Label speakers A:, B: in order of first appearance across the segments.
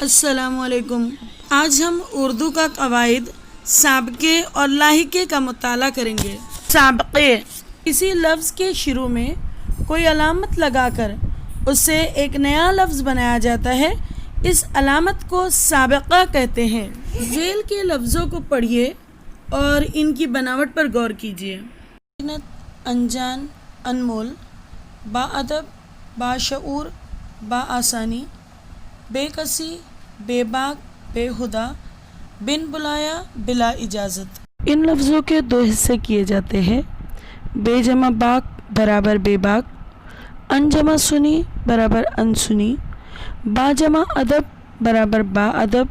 A: السلام علیکم۔ آج ہم اردو کا قواعد، سابقے اور لاحقے کا مطالعہ کریں گے۔ سابقے، کسی لفظ کے شروع میں کوئی علامت لگا کر اس سے ایک نیا لفظ بنایا جاتا ہے، اس علامت کو سابقہ کہتے ہیں۔ ذیل کے لفظوں کو پڑھیے اور ان کی بناوٹ پر غور کیجیے۔ انجان، انمول، با ادب، با شعور، با آسانی، بے کسی، بے باک، بے ہدا، بن بلایا، بلا اجازت۔ ان لفظوں کے دو حصے کیے جاتے ہیں: بے جمع باک برابر بے باک، ان جمع سنی برابر ان سنی، با جمع ادب برابر با ادب،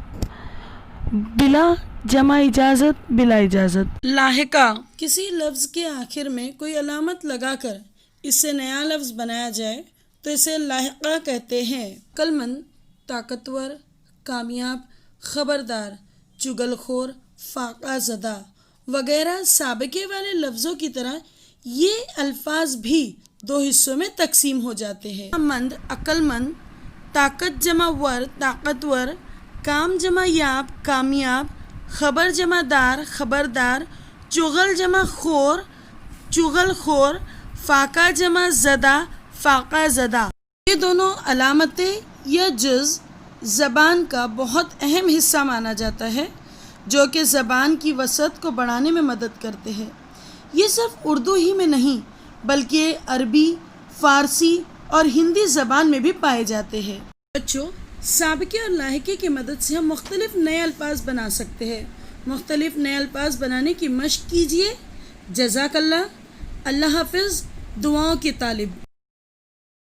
A: بلا جمع اجازت بلا اجازت۔ لاحقہ، کسی لفظ کے آخر میں کوئی علامت لگا کر اس سے نیا لفظ بنایا جائے تو اسے لاحقہ کہتے ہیں۔ عقل مند، طاقتور، کامیاب، خبردار، چغل خور، فاقہ زدہ وغیرہ سابقے والے لفظوں کی طرح یہ الفاظ بھی دو حصوں میں تقسیم ہو جاتے ہیں۔ مند، عقل مند، طاقت جمع ور، طاقتور، کام جمع یاب، کامیاب، خبر جمع دار، خبردار، چغل جمع خور، چغل خور، فاقہ جمع زدہ، فاقہ زدہ۔ یہ دونوں علامتیں یا جز زبان کا بہت اہم حصہ مانا جاتا ہے، جو کہ زبان کی وسعت کو بڑھانے میں مدد کرتے ہیں۔ یہ صرف اردو ہی میں نہیں بلکہ عربی، فارسی اور ہندی زبان میں بھی پائے جاتے ہیں۔ بچوں، سابقے اور لاحقے کی مدد سے ہم مختلف نئے الفاظ بنا سکتے ہیں۔ مختلف نئے الفاظ بنانے کی مشق کیجیے۔ جزاک اللہ۔ اللہ حافظ۔ دعاؤں کی طالب۔